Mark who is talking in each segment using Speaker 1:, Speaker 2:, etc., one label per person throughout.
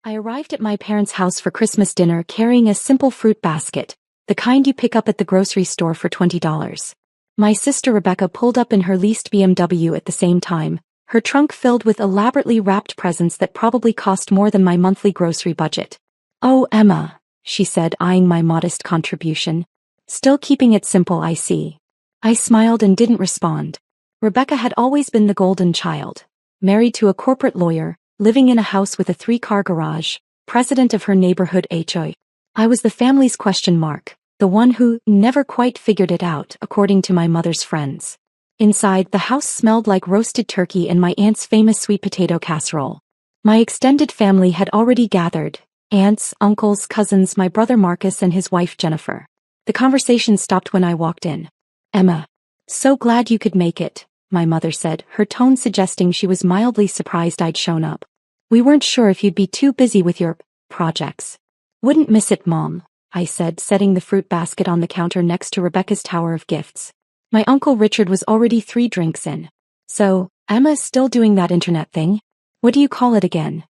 Speaker 1: I arrived at my parents' house for Christmas dinner carrying a simple fruit basket, the kind you pick up at the grocery store for $20. My sister Rebecca pulled up in her leased BMW at the same time, her trunk filled with elaborately wrapped presents that probably cost more than my monthly grocery budget. "Oh, Emma," she said, eyeing my modest contribution. "Still keeping it simple, I see." I smiled and didn't respond. Rebecca had always been the golden child. Married to a corporate lawyer, living in a house with a 3-car garage, president of her neighborhood HOA. I was the family's question mark, the one who never quite figured it out, according to my mother's friends. Inside, the house smelled like roasted turkey and my aunt's famous sweet potato casserole. My extended family had already gathered: aunts, uncles, cousins, my brother Marcus and his wife Jennifer. The conversation stopped when I walked in. "Emma, so glad you could make it," my mother said, her tone suggesting she was mildly surprised I'd shown up. "We weren't sure if you'd be too busy with your projects." "Wouldn't miss it, Mom," I said, setting the fruit basket on the counter next to Rebecca's tower of gifts. My Uncle Richard was already 3 drinks in. "So, Emma is still doing that internet thing? What do you call it again?"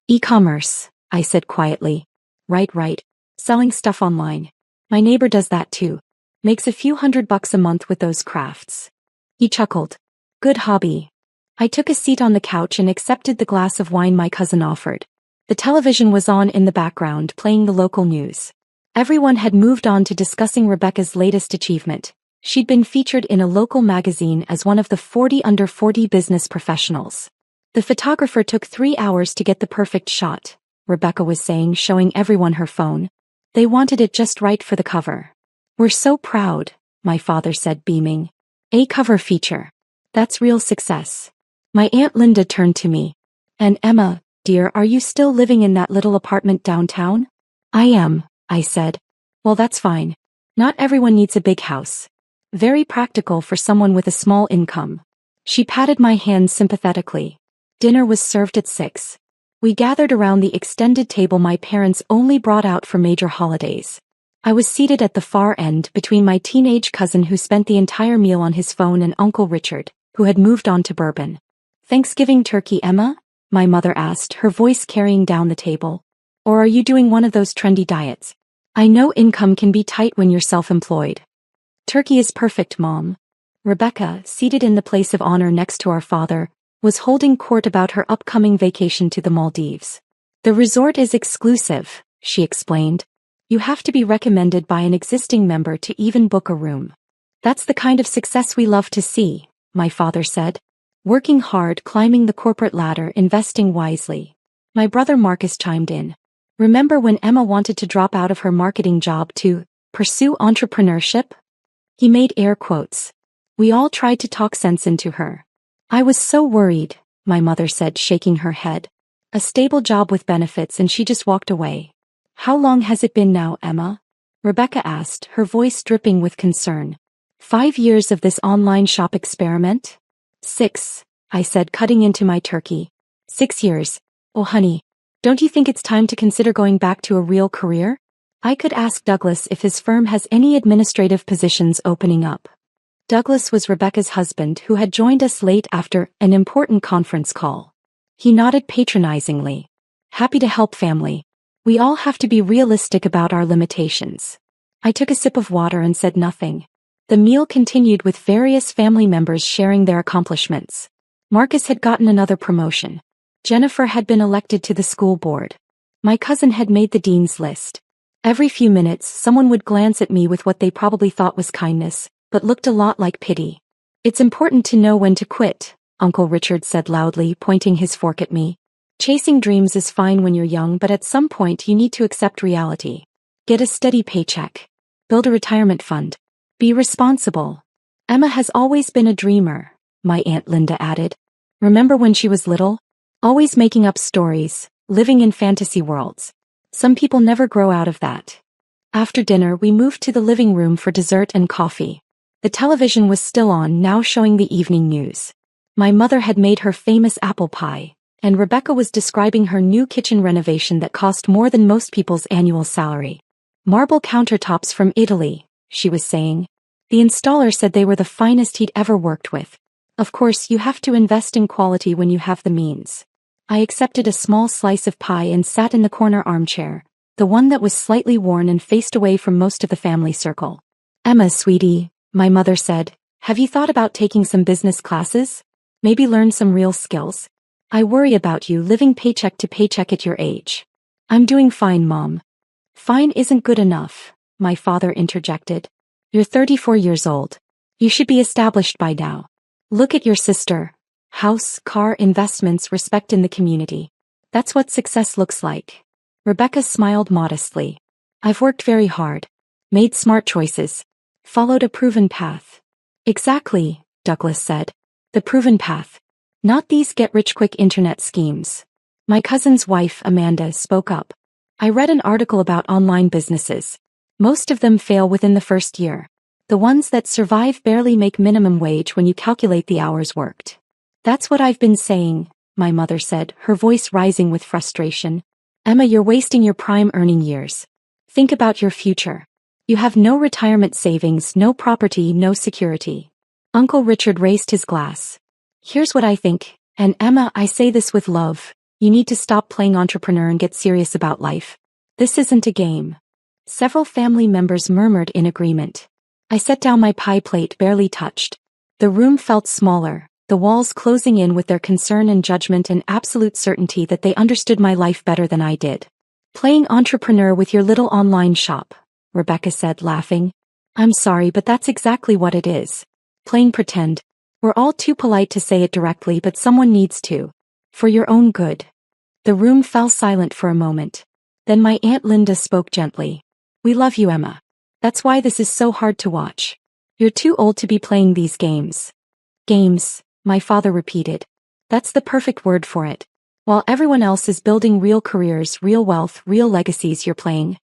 Speaker 1: "E-commerce," I said quietly. Right. Selling stuff online. My neighbor does that too. Makes a few $100 a month with those crafts." He chuckled. "Good hobby." I took a seat on the couch and accepted the glass of wine my cousin offered. The television was on in the background, playing the local news. Everyone had moved on to discussing Rebecca's latest achievement. She'd been featured in a local magazine as one of the 40 under 40 business professionals. "The photographer took 3 hours to get the perfect shot," Rebecca was saying, showing everyone her phone. "They wanted it just right for the cover." "We're so proud," my father said, beaming. "A cover feature. That's real success." My Aunt Linda turned to me. "And Emma, dear, are you still living in that little apartment downtown?" "I am," I said. "Well, that's fine. Not everyone needs a big house. Very practical for someone with a small income." She patted my hand sympathetically. Dinner was served at 6. We gathered around the extended table my parents only brought out for major holidays. I was seated at the far end between my teenage cousin who spent the entire meal on his phone and Uncle Richard, who had moved on to bourbon. "Thanksgiving turkey, Emma?" my mother asked, her voice carrying down the table. "Or are you doing one of those trendy diets? I know income can be tight when you're self-employed." "Turkey is perfect, Mom." Rebecca, seated in the place of honor next to our father, was holding court about her upcoming vacation to the Maldives. "The resort is exclusive," she explained. "You have to be recommended by an existing member to even book a room." "That's the kind of success we love to see," my father said. "Working hard, climbing the corporate ladder, investing wisely." My brother Marcus chimed in. "Remember when Emma wanted to drop out of her marketing job to pursue entrepreneurship?" He made air quotes. "We all tried to talk sense into her." "I was so worried," my mother said, shaking her head. "A stable job with benefits and she just walked away." "How long has it been now, Emma?" Rebecca asked, her voice dripping with concern. 5 years of this online shop experiment?" 6, I said, cutting into my turkey. 6 years. "Oh honey, don't you think it's time to consider going back to a real career? I could ask Douglas if his firm has any administrative positions opening up." Douglas was Rebecca's husband who had joined us late after an important conference call. He nodded patronizingly. "Happy to help, family. We all have to be realistic about our limitations." I took a sip of water and said nothing. The meal continued with various family members sharing their accomplishments. Marcus had gotten another promotion. Jennifer had been elected to the school board. My cousin had made the dean's list. Every few minutes, someone would glance at me with what they probably thought was kindness, but looked a lot like pity. "It's important to know when to quit," Uncle Richard said loudly, pointing his fork at me. "Chasing dreams is fine when you're young, but at some point you need to accept reality. Get a steady paycheck. Build a retirement fund. Be responsible." "Emma has always been a dreamer," my Aunt Linda added. "Remember when she was little? Always making up stories, living in fantasy worlds. Some people never grow out of that." After dinner, we moved to the living room for dessert and coffee. The television was still on, now showing the evening news. My mother had made her famous apple pie, and Rebecca was describing her new kitchen renovation that cost more than most people's annual salary. "Marble countertops from Italy," she was saying. "The installer said they were the finest he'd ever worked with. Of course, you have to invest in quality when you have the means." I accepted a small slice of pie and sat in the corner armchair, the one that was slightly worn and faced away from most of the family circle. Emma, sweetie, my mother said, have you thought about taking some business classes? Maybe learn some real skills? I worry about you living paycheck to paycheck at your age. I'm doing fine, Mom. Fine isn't good enough, my father interjected. You're 34 years old. You should be established by now. Look at your sister. House, car, investments, respect in the community. That's what success looks like. Rebecca smiled modestly. I've worked very hard. Made smart choices. Followed a proven path. Exactly, Douglas said. The proven path. Not these get-rich-quick internet schemes. My cousin's wife, Amanda, spoke up. I read an article about online businesses. Most of them fail within the first year. The ones that survive barely make minimum wage when you calculate the hours worked. That's what I've been saying, my mother said, her voice rising with frustration. Emma, you're wasting your prime earning years. Think about your future. You have no retirement savings, no property, no security. Uncle Richard raised his glass. Here's what I think, and Emma, I say this with love. You need to stop playing entrepreneur and get serious about life. This isn't a game. Several family members murmured in agreement. I set down my pie plate, barely touched. The room felt smaller, the walls closing in with their concern and judgment and absolute certainty that they understood my life better than I did. Playing entrepreneur with your little online shop, Rebecca said, laughing. I'm sorry, but that's exactly what it is. Playing pretend. We're all too polite to say it directly, but someone needs to. For your own good. The room fell silent for a moment. Then my Aunt Linda spoke gently. We love you, Emma. That's why this is so hard to watch. You're too old to be playing these games. Games, my father repeated. That's the perfect word for it. While everyone else is building real careers, real wealth, real legacies, you're playing.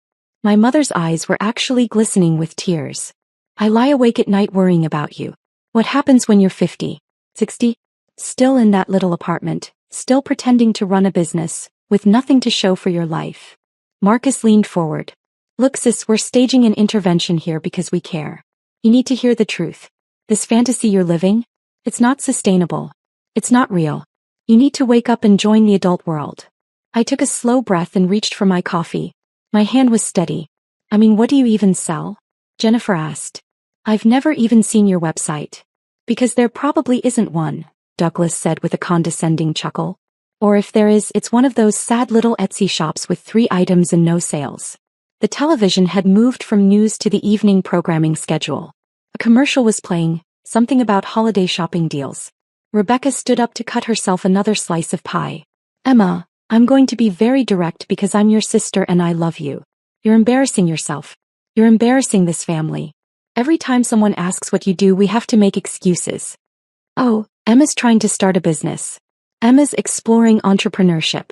Speaker 1: My mother's eyes were actually glistening with tears. I lie awake at night worrying about you. What happens when you're 50, 60? Still in that little apartment, still pretending to run a business, with nothing to show for your life. Marcus leaned forward. Look, sis, we're staging an intervention here because we care. You need to hear the truth. This fantasy you're living? It's not sustainable. It's not real. You need to wake up and join the adult world. I took a slow breath and reached for my coffee. My hand was steady. I mean, what do you even sell? Jennifer asked. I've never even seen your website. Because there probably isn't one, Douglas said with a condescending chuckle. Or if there is, it's one of those sad little Etsy shops with 3 items and no sales. The television had moved from news to the evening programming schedule. A commercial was playing, something about holiday shopping deals. Rebecca stood up to cut herself another slice of pie. Emma, I'm going to be very direct because I'm your sister and I love you. You're embarrassing yourself. You're embarrassing this family. Every time someone asks what you do, we have to make excuses. Oh, Emma's trying to start a business. Emma's exploring entrepreneurship.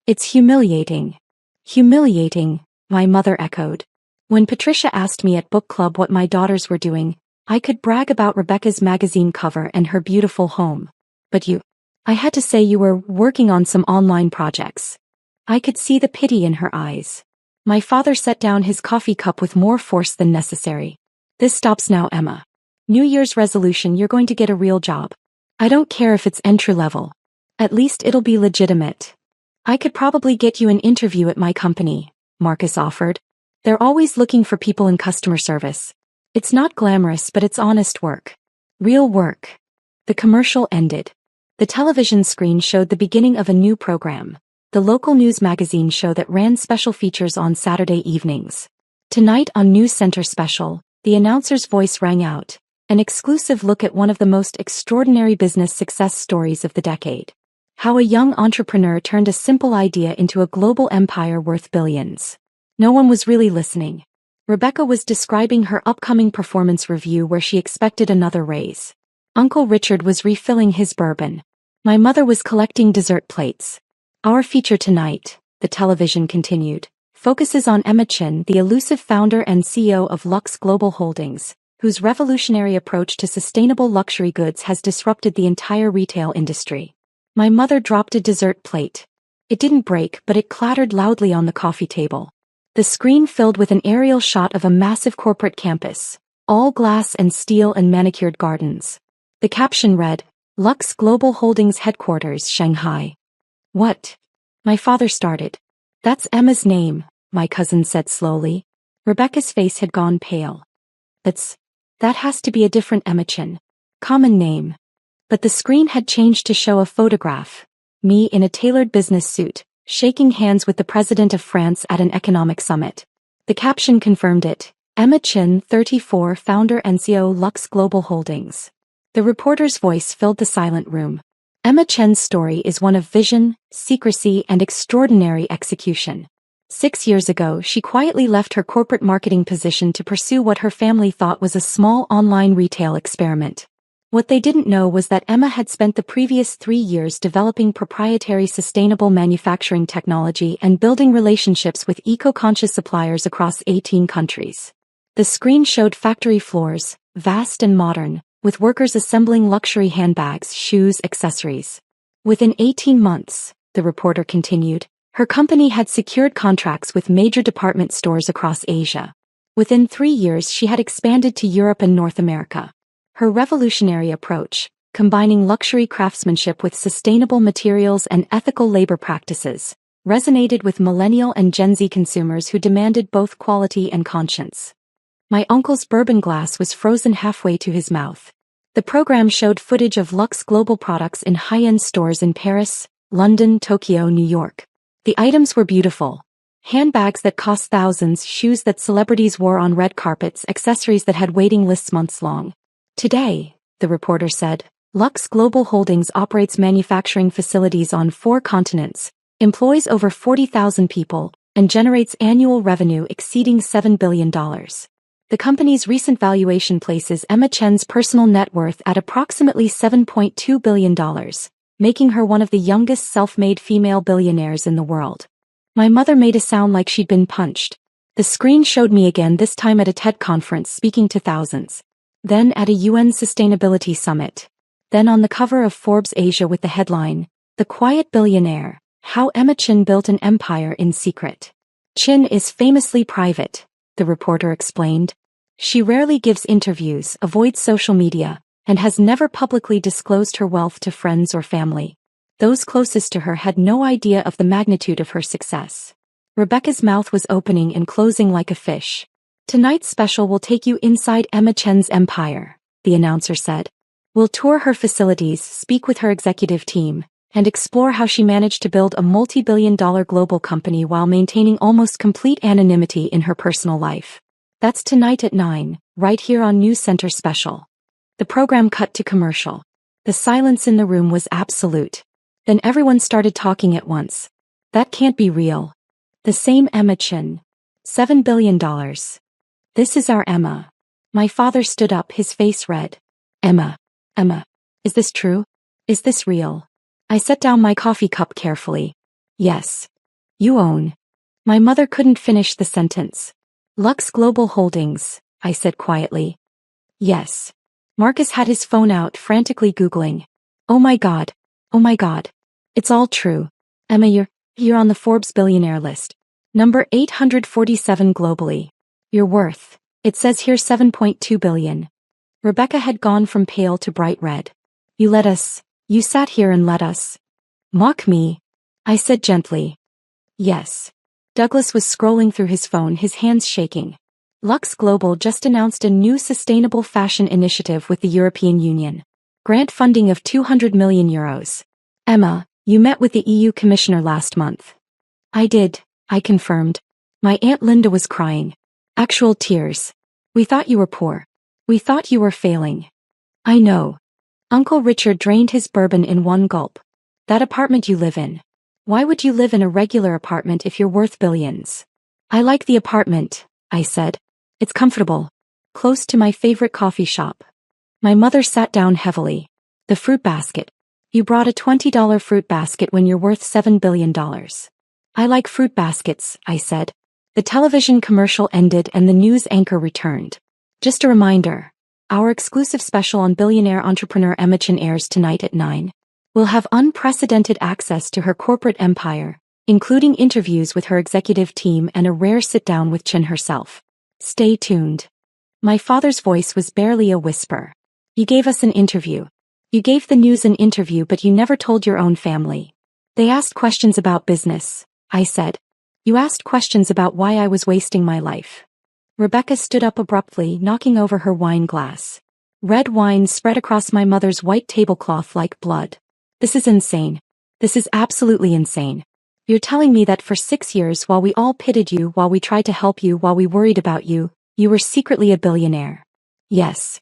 Speaker 1: It's humiliating. Humiliating, my mother echoed. When Patricia asked me at book club what my daughters were doing, I could brag about Rebecca's magazine cover and her beautiful home. But I had to say you were working on some online projects. I could see the pity in her eyes. My father set down his coffee cup with more force than necessary. This stops now, Emma. New Year's resolution, you're going to get a real job. I don't care if it's entry level. At least it'll be legitimate. I could probably get you an interview at my company, Marcus offered. They're always looking for people in customer service. It's not glamorous, but it's honest work. Real work. The commercial ended. The television screen showed the beginning of a new program. The local news magazine show that ran special features on Saturday evenings. Tonight on News Center Special, the announcer's voice rang out, an exclusive look at one of the most extraordinary business success stories of the decade. How a young entrepreneur turned a simple idea into a global empire worth billions. No one was really listening. Rebecca was describing her upcoming performance review where she expected another raise. Uncle Richard was refilling his bourbon. My mother was collecting dessert plates. Our feature tonight, the television continued, focuses on Emma Chin, the elusive founder and CEO of Lux Global Holdings, whose revolutionary approach to sustainable luxury goods has disrupted the entire retail industry. My mother dropped a dessert plate. It didn't break, but it clattered loudly on the coffee table. The screen filled with an aerial shot of a massive corporate campus, all glass and steel and manicured gardens. The caption read, Lux Global Holdings Headquarters, Shanghai. What? My father started. That's Emma's name, my cousin said slowly. Rebecca's face had gone pale. That has to be a different Emma Chin. Common name. But the screen had changed to show a photograph. Me in a tailored business suit, shaking hands with the president of France at an economic summit. The caption confirmed it. Emma Chin, 34, founder and CEO Lux Global Holdings. The reporter's voice filled the silent room. Emma Chen's story is one of vision, secrecy, and extraordinary execution. 6 years ago, she quietly left her corporate marketing position to pursue what her family thought was a small online retail experiment. What they didn't know was that Emma had spent the previous 3 years developing proprietary sustainable manufacturing technology and building relationships with eco-conscious suppliers across 18 countries. The screen showed factory floors, vast and modern, with workers assembling luxury handbags, shoes, accessories. Within 18 months, the reporter continued, her company had secured contracts with major department stores across Asia. Within 3 years she had expanded to Europe and North America. Her revolutionary approach, combining luxury craftsmanship with sustainable materials and ethical labor practices, resonated with millennial and Gen Z consumers who demanded both quality and conscience. My uncle's bourbon glass was frozen halfway to his mouth. The program showed footage of Lux Global products in high-end stores in Paris, London, Tokyo, New York. The items were beautiful. Handbags that cost thousands, shoes that celebrities wore on red carpets, accessories that had waiting lists months long. Today, the reporter said, Lux Global Holdings operates manufacturing facilities on 4 continents, employs over 40,000 people, and generates annual revenue exceeding $7 billion. The company's recent valuation places Emma Chen's personal net worth at approximately $7.2 billion, making her one of the youngest self-made female billionaires in the world. My mother made a sound like she'd been punched. The screen showed me again, this time at a TED conference speaking to thousands. Then at a UN Sustainability Summit. Then on the cover of Forbes Asia with the headline, The Quiet Billionaire, How Emma Chin Built an Empire in Secret. Chin is famously private, the reporter explained. She rarely gives interviews, avoids social media, and has never publicly disclosed her wealth to friends or family. Those closest to her had no idea of the magnitude of her success. Rebecca's mouth was opening and closing like a fish. Tonight's special will take you inside Emma Chen's empire, the announcer said. We'll tour her facilities, speak with her executive team, and explore how she managed to build a multi-billion-dollar global company while maintaining almost complete anonymity in her personal life. That's tonight at 9, right here on News Center Special. The program cut to commercial. The silence in the room was absolute. Then everyone started talking at once. That can't be real. The same Emma Chin. $7 billion. This is our Emma. My father stood up, his face red. Emma. Is this true? Is this real? I set down my coffee cup carefully. Yes. You own. My mother couldn't finish the sentence. Lux Global Holdings, I said quietly. Yes. Marcus had his phone out, frantically Googling. Oh my God. It's all true. Emma, you're on the Forbes billionaire list. Number 847 globally. Your worth. It says here $7.2 billion. Rebecca had gone from pale to bright red. You sat here and let us mock me, I said gently. Yes. Douglas was scrolling through his phone, his hands shaking. Lux Global just announced a new sustainable fashion initiative with the European Union. Grant funding of €200 million. Emma, you met with the EU Commissioner last month. I did, I confirmed. My Aunt Linda was crying. Actual tears. We thought you were poor. We thought you were failing. I know. Uncle Richard drained his bourbon in one gulp. That apartment you live in. Why would you live in a regular apartment if you're worth billions? I like the apartment, I said. It's comfortable. Close to my favorite coffee shop. My mother sat down heavily. The fruit basket. You brought a $20 fruit basket when you're worth $7 billion. I like fruit baskets, I said. The television commercial ended and the news anchor returned. Just a reminder. Our exclusive special on billionaire entrepreneur Emma Chin airs tonight at 9. We'll have unprecedented access to her corporate empire, including interviews with her executive team and a rare sit-down with Chin herself. Stay tuned. My father's voice was barely a whisper. You gave us an interview. You gave the news an interview, but you never told your own family. They asked questions about business, I said. You asked questions about why I was wasting my life. Rebecca stood up abruptly, knocking over her wine glass. Red wine spread across my mother's white tablecloth like blood. This is insane. This is absolutely insane. You're telling me that for 6 years, while we all pitied you, while we tried to help you, while we worried about you, you were secretly a billionaire. Yes.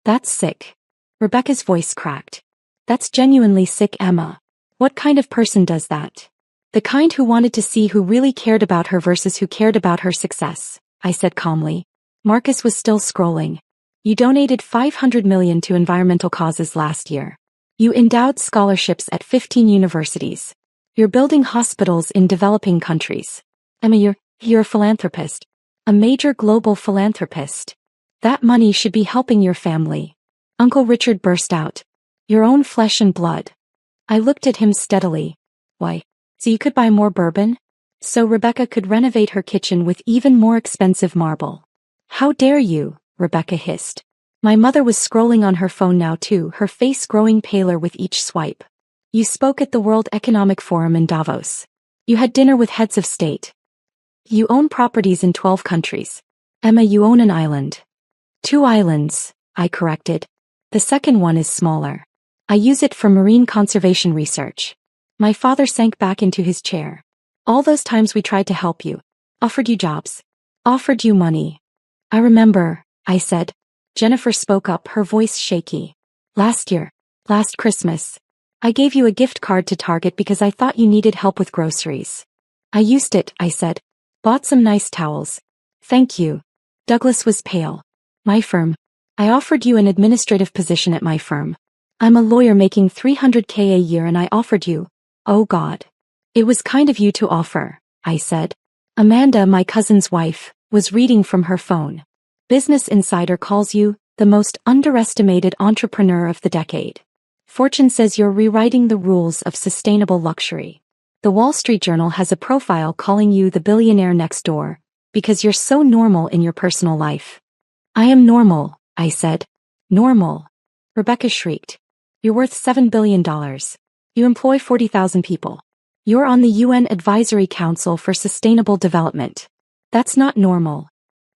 Speaker 1: That's sick. Rebecca's voice cracked. That's genuinely sick, Emma. What kind of person does that? The kind who wanted to see who really cared about her versus who cared about her success, I said calmly. Marcus was still scrolling. You donated $500 million to environmental causes last year. You endowed scholarships at 15 universities. You're building hospitals in developing countries. Emma, you're a philanthropist. A major global philanthropist. That money should be helping your family. Uncle Richard burst out. Your own flesh and blood. I looked at him steadily. Why? So you could buy more bourbon? So Rebecca could renovate her kitchen with even more expensive marble. How dare you, Rebecca hissed. My mother was scrolling on her phone now too, her face growing paler with each swipe. You spoke at the World Economic Forum in Davos. You had dinner with heads of state. You own properties in 12 countries. Emma, you own an island. 2 islands, I corrected. The second one is smaller. I use it for marine conservation research. My father sank back into his chair. All those times we tried to help you. Offered you jobs. Offered you money. I remember, I said. Jennifer spoke up, her voice shaky. Last Christmas. I gave you a gift card to Target because I thought you needed help with groceries. I used it, I said. Bought some nice towels. Thank you. Douglas was pale. My firm. I offered you an administrative position at my firm. I'm a lawyer making $300K a year and I offered you. Oh God. It was kind of you to offer, I said. Amanda, my cousin's wife, was reading from her phone. Business Insider calls you the most underestimated entrepreneur of the decade. Fortune says you're rewriting the rules of sustainable luxury. The Wall Street Journal has a profile calling you the billionaire next door, because you're so normal in your personal life. I am normal, I said. Normal. Rebecca shrieked. You're worth $7 billion. You employ 40,000 people. You're on the UN Advisory Council for Sustainable Development. That's not normal.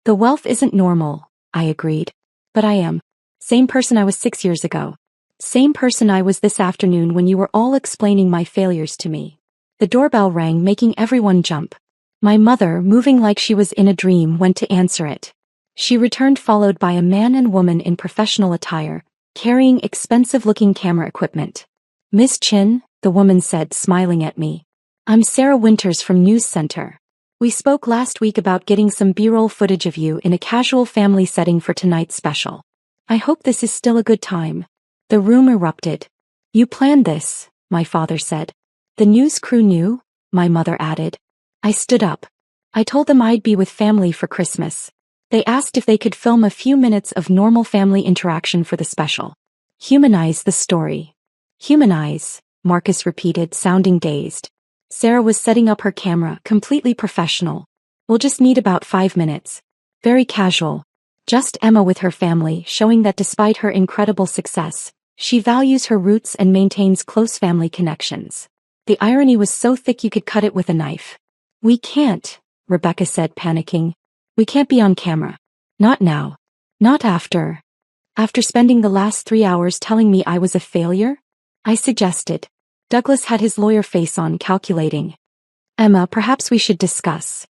Speaker 1: The wealth isn't normal, I agreed. But I am. Same person I was 6 years ago. Same person I was this afternoon when you were all explaining my failures to me. The doorbell rang, making everyone jump. My mother, moving like she was in a dream, went to answer it. She returned followed by a man and woman in professional attire, carrying expensive-looking camera equipment. Miss Chin, the woman said, smiling at me. I'm Sarah Winters from News Center. We spoke last week about getting some B-roll footage of you in a casual family setting for tonight's special. I hope this is still a good time. The room erupted. You planned this, my father said. The news crew knew, my mother added. I stood up. I told them I'd be with family for Christmas. They asked if they could film a few minutes of normal family interaction for the special. Humanize the story. Humanize, Marcus repeated, sounding dazed. Sarah was setting up her camera, completely professional. We'll just need about 5 minutes. Very casual. Just Emma with her family, showing that despite her incredible success, she values her roots and maintains close family connections. The irony was so thick you could cut it with a knife. We can't, Rebecca said, panicking. We can't be on camera. Not now. Not after. After spending the last 3 hours telling me I was a failure? I suggested. Douglas had his lawyer face on, calculating. Emma, perhaps we should discuss.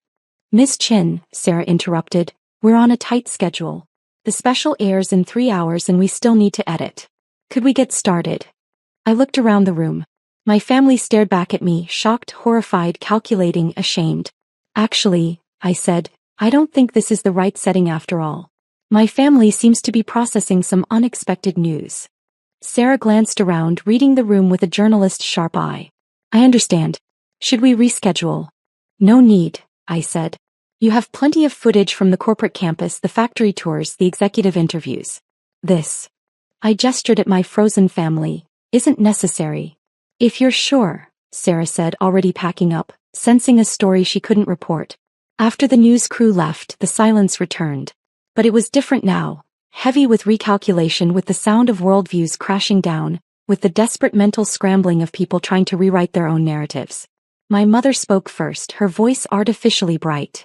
Speaker 1: Miss Chin, Sarah interrupted, we're on a tight schedule. The special airs in 3 hours and we still need to edit. Could we get started? I looked around the room. My family stared back at me, shocked, horrified, calculating, ashamed. Actually, I said, I don't think this is the right setting after all. My family seems to be processing some unexpected news. Sarah glanced around, reading the room with a journalist's sharp eye. I understand. Should we reschedule? No need, I said. You have plenty of footage from the corporate campus, the factory tours, the executive interviews. This. I gestured at my frozen family. Isn't necessary. If you're sure, Sarah said, already packing up, sensing a story she couldn't report. After the news crew left, the silence returned. But it was different now. Heavy with recalculation, with the sound of worldviews crashing down, with the desperate mental scrambling of people trying to rewrite their own narratives. My mother spoke first, her voice artificially bright.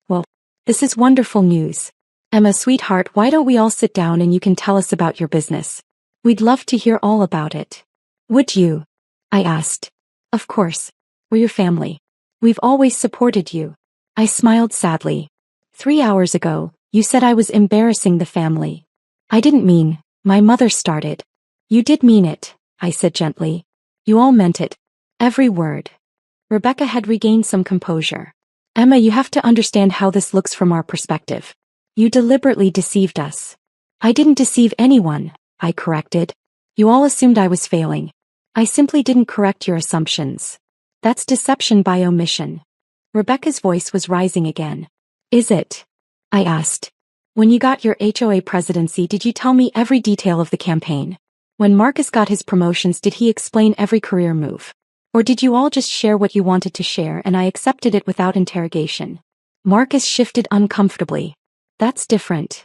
Speaker 1: Well, this is wonderful news. Emma, sweetheart, why don't we all sit down and you can tell us about your business? We'd love to hear all about it. Would you? I asked. Of course. We're your family. We've always supported you. I smiled sadly. 3 hours ago, you said I was embarrassing the family. I didn't mean, my mother started. You did mean it, I said gently. You all meant it. Every word. Rebecca had regained some composure. Emma, you have to understand how this looks from our perspective. You deliberately deceived us. I didn't deceive anyone, I corrected. You all assumed I was failing. I simply didn't correct your assumptions. That's deception by omission. Rebecca's voice was rising again. Is it? I asked. When you got your HOA presidency, did you tell me every detail of the campaign? When Marcus got his promotions, did he explain every career move? Or did you all just share what you wanted to share and I accepted it without interrogation? Marcus shifted uncomfortably. That's different.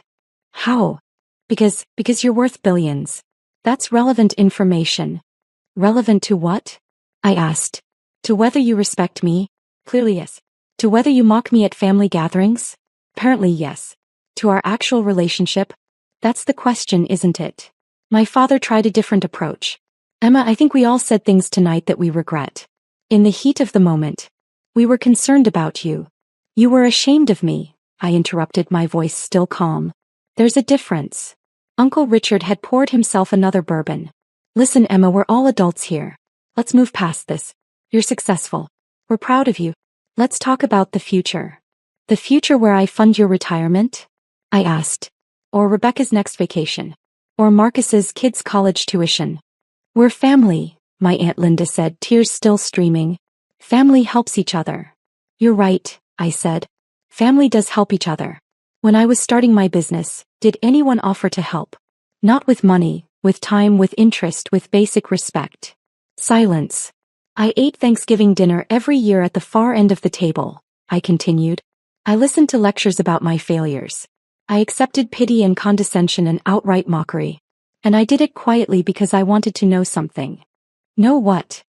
Speaker 1: How? Because you're worth billions. That's relevant information. Relevant to what? I asked. To whether you respect me? Clearly yes. To whether you mock me at family gatherings? Apparently yes. To our actual relationship? That's the question, isn't it? My father tried a different approach. Emma, I think we all said things tonight that we regret. In the heat of the moment. We were concerned about you. You were ashamed of me, I interrupted, my voice still calm. There's a difference. Uncle Richard had poured himself another bourbon. Listen, Emma, we're all adults here. Let's move past this. You're successful. We're proud of you. Let's talk about the future. The future where I fund your retirement? I asked. Or Rebecca's next vacation. Or Marcus's kids' college tuition. We're family, my Aunt Linda said, tears still streaming. Family helps each other. You're right, I said. Family does help each other. When I was starting my business, did anyone offer to help? Not with money, with time, with interest, with basic respect. Silence. I ate Thanksgiving dinner every year at the far end of the table, I continued. I listened to lectures about my failures. I accepted pity and condescension and outright mockery. And I did it quietly because I wanted to know something. Know what?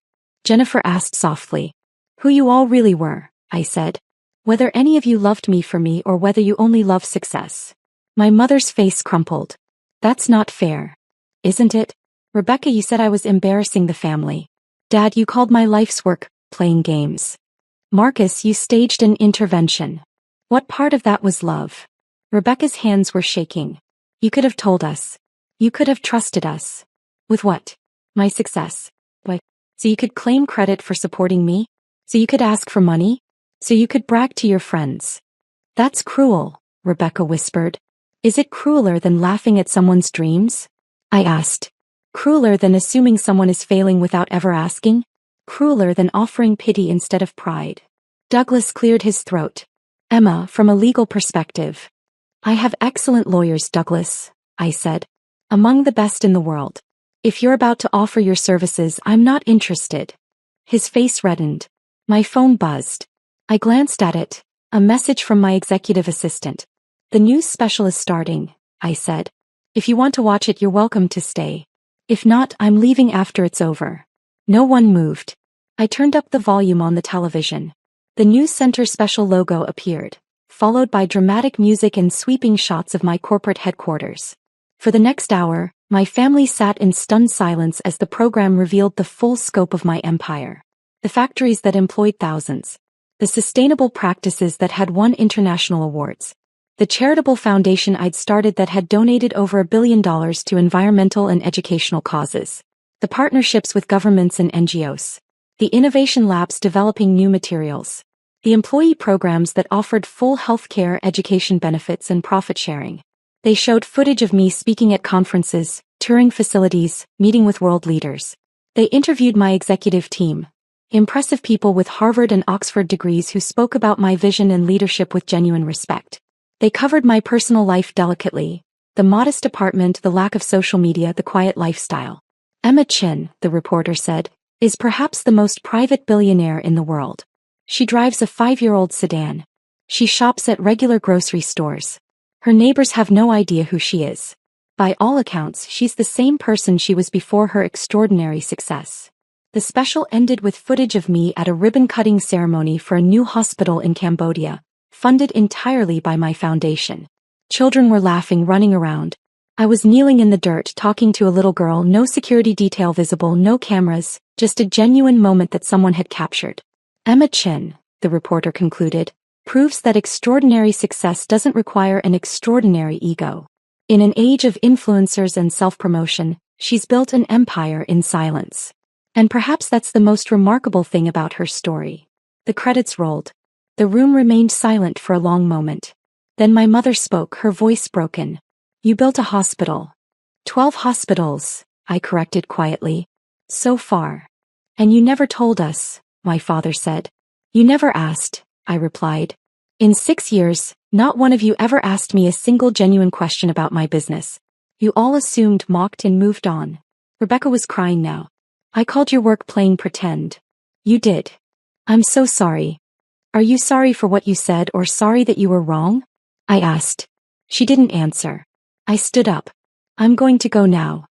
Speaker 1: Jennifer asked softly. Who you all really were, I said. Whether any of you loved me for me or whether you only love success. My mother's face crumpled. That's not fair. Isn't it? Rebecca, you said I was embarrassing the family. Dad, you called my life's work playing games. Marcus, you staged an intervention. What part of that was love? Rebecca's hands were shaking. You could have told us. You could have trusted us. With what? My success. What? So you could claim credit for supporting me? So you could ask for money? So you could brag to your friends? That's cruel, Rebecca whispered. Is it crueler than laughing at someone's dreams? I asked. Crueler than assuming someone is failing without ever asking? Crueler than offering pity instead of pride? Douglas cleared his throat. Emma, from a legal perspective. I have excellent lawyers, Douglas, I said. Among the best in the world. If you're about to offer your services, I'm not interested. His face reddened. My phone buzzed. I glanced at it. A message from my executive assistant. The news special is starting, I said. If you want to watch it, you're welcome to stay. If not, I'm leaving after it's over. No one moved. I turned up the volume on the television. The news center special logo appeared, followed by dramatic music and sweeping shots of my corporate headquarters. For the next hour, my family sat in stunned silence as the program revealed the full scope of my empire. The factories that employed thousands. The sustainable practices that had won international awards. The charitable foundation I'd started that had donated over $1 billion to environmental and educational causes. The partnerships with governments and NGOs. The innovation labs developing new materials. The employee programs that offered full healthcare, education benefits, and profit sharing. They showed footage of me speaking at conferences, touring facilities, meeting with world leaders. They interviewed my executive team. Impressive people with Harvard and Oxford degrees who spoke about my vision and leadership with genuine respect. They covered my personal life delicately. The modest apartment, the lack of social media, the quiet lifestyle. Emma Chin, the reporter said, is perhaps the most private billionaire in the world. She drives a 5-year-old sedan. She shops at regular grocery stores. Her neighbors have no idea who she is. By all accounts, she's the same person she was before her extraordinary success. The special ended with footage of me at a ribbon-cutting ceremony for a new hospital in Cambodia, funded entirely by my foundation. Children were laughing, running around. I was kneeling in the dirt talking to a little girl, no security detail visible, no cameras, just a genuine moment that someone had captured. Emma Chen, the reporter concluded, proves that extraordinary success doesn't require an extraordinary ego. In an age of influencers and self-promotion, she's built an empire in silence. And perhaps that's the most remarkable thing about her story. The credits rolled. The room remained silent for a long moment. Then my mother spoke, her voice broken. You built a hospital. 12 hospitals, I corrected quietly. So far. And you never told us, my father said. You never asked, I replied. In 6 years, not one of you ever asked me a single genuine question about my business. You all assumed, mocked, and moved on. Rebecca was crying now. I called your work playing pretend. You did. I'm so sorry. Are you sorry for what you said or sorry that you were wrong? I asked. She didn't answer. I stood up. I'm going to go now.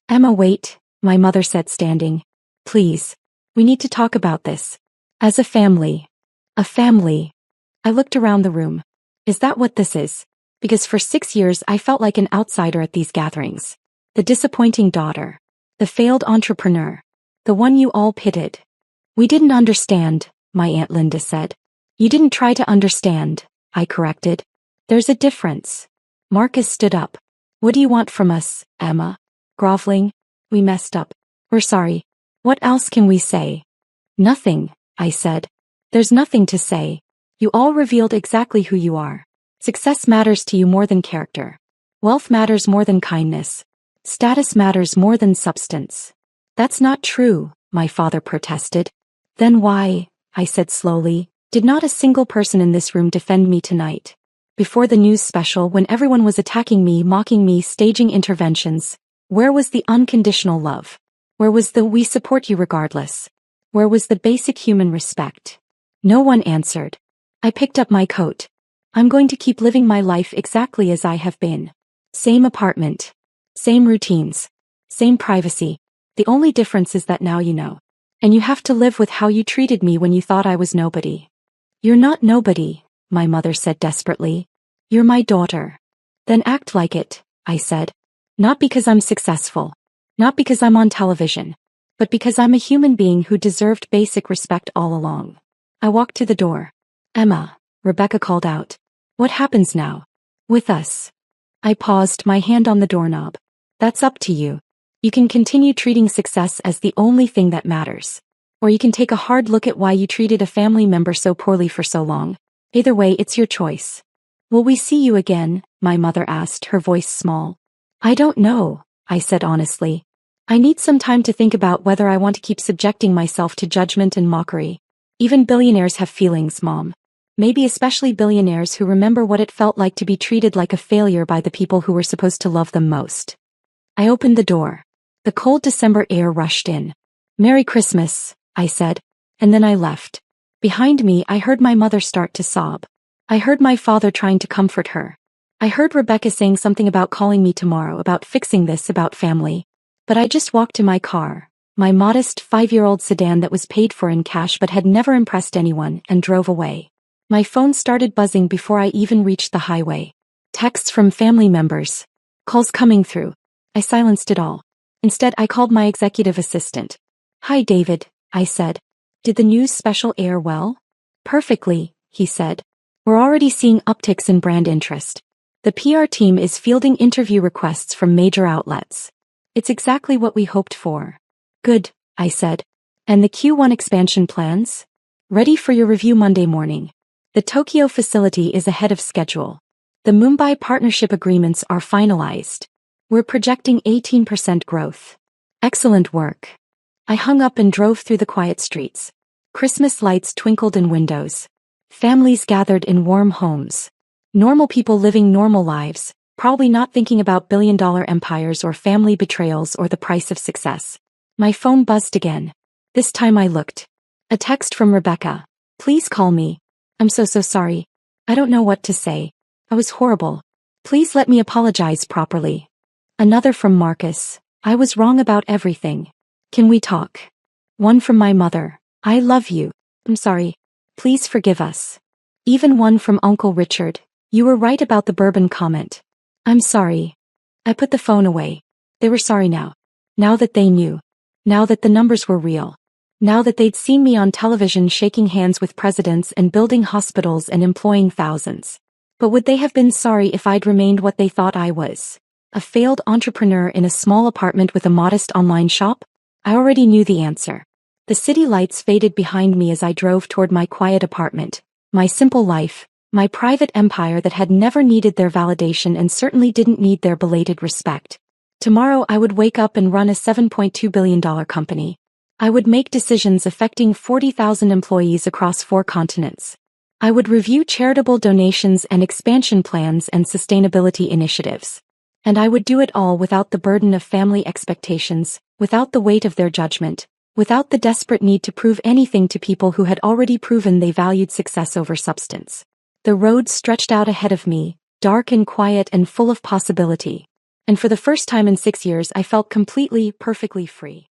Speaker 1: Emma, wait, my mother said, standing. Please. We need to talk about this. As a family. A family. I looked around the room. Is that what this is? Because for 6 years I felt like an outsider at these gatherings. The disappointing daughter. The failed entrepreneur. The one you all pitied. We didn't understand, my Aunt Linda said. You didn't try to understand, I corrected. There's a difference. Marcus stood up. What do you want from us, Emma? Groveling. We messed up. We're sorry. What else can we say? Nothing, I said. There's nothing to say. You all revealed exactly who you are. Success matters to you more than character. Wealth matters more than kindness. Status matters more than substance. That's not true, my father protested. Then why, I said slowly, did not a single person in this room defend me tonight? Before the news special, when everyone was attacking me, mocking me, staging interventions, where was the unconditional love? Where was the "we support you regardless"? Where was the basic human respect? No one answered. I picked up my coat. I'm going to keep living my life exactly as I have been. Same apartment. Same routines. Same privacy. The only difference is that now you know. And you have to live with how you treated me when you thought I was nobody. You're not nobody, my mother said desperately. You're my daughter. Then act like it, I said. Not because I'm successful. Not because I'm on television. But because I'm a human being who deserved basic respect all along. I walked to the door. Emma, Rebecca called out. What happens now? With us. I paused, my hand on the doorknob. That's up to you. You can continue treating success as the only thing that matters. Or you can take a hard look at why you treated a family member so poorly for so long. Either way, it's your choice. Will we see you again? My mother asked, her voice small. I don't know, I said honestly. I need some time to think about whether I want to keep subjecting myself to judgment and mockery. Even billionaires have feelings, Mom. Maybe especially billionaires who remember what it felt like to be treated like a failure by the people who were supposed to love them most. I opened the door. The cold December air rushed in. Merry Christmas, I said, and then I left. Behind me, I heard my mother start to sob. I heard my father trying to comfort her. I heard Rebecca saying something about calling me tomorrow, about fixing this, about family. But I just walked to my car, my modest 5-year-old sedan that was paid for in cash but had never impressed anyone, and drove away. My phone started buzzing before I even reached the highway. Texts from family members. Calls coming through. I silenced it all. Instead, I called my executive assistant. Hi, David, I said. Did the news special air well? Perfectly, he said. We're already seeing upticks in brand interest. The PR team is fielding interview requests from major outlets. It's exactly what we hoped for. Good, I said. And the Q1 expansion plans? Ready for your review Monday morning. The Tokyo facility is ahead of schedule. The Mumbai partnership agreements are finalized. We're projecting 18% growth. Excellent work. I hung up and drove through the quiet streets. Christmas lights twinkled in windows. Families gathered in warm homes. Normal people living normal lives, probably not thinking about billion-dollar empires or family betrayals or the price of success. My phone buzzed again. This time I looked. A text from Rebecca. Please call me. I'm so sorry. I don't know what to say. I was horrible. Please let me apologize properly. Another from Marcus. I was wrong about everything. Can we talk? One from my mother. I love you. I'm sorry. Please forgive us. Even one from Uncle Richard. You were right about the bourbon comment. I'm sorry. I put the phone away. They were sorry now. Now that they knew. Now that the numbers were real. Now that they'd seen me on television shaking hands with presidents and building hospitals and employing thousands. But would they have been sorry if I'd remained what they thought I was? A failed entrepreneur in a small apartment with a modest online shop? I already knew the answer. The city lights faded behind me as I drove toward my quiet apartment, my simple life, my private empire that had never needed their validation and certainly didn't need their belated respect. Tomorrow I would wake up and run a $7.2 billion company. I would make decisions affecting 40,000 employees across 4 continents. I would review charitable donations and expansion plans and sustainability initiatives. And I would do it all without the burden of family expectations, without the weight of their judgment, without the desperate need to prove anything to people who had already proven they valued success over substance. The road stretched out ahead of me, dark and quiet and full of possibility. And for the first time in 6 years I felt completely, perfectly free.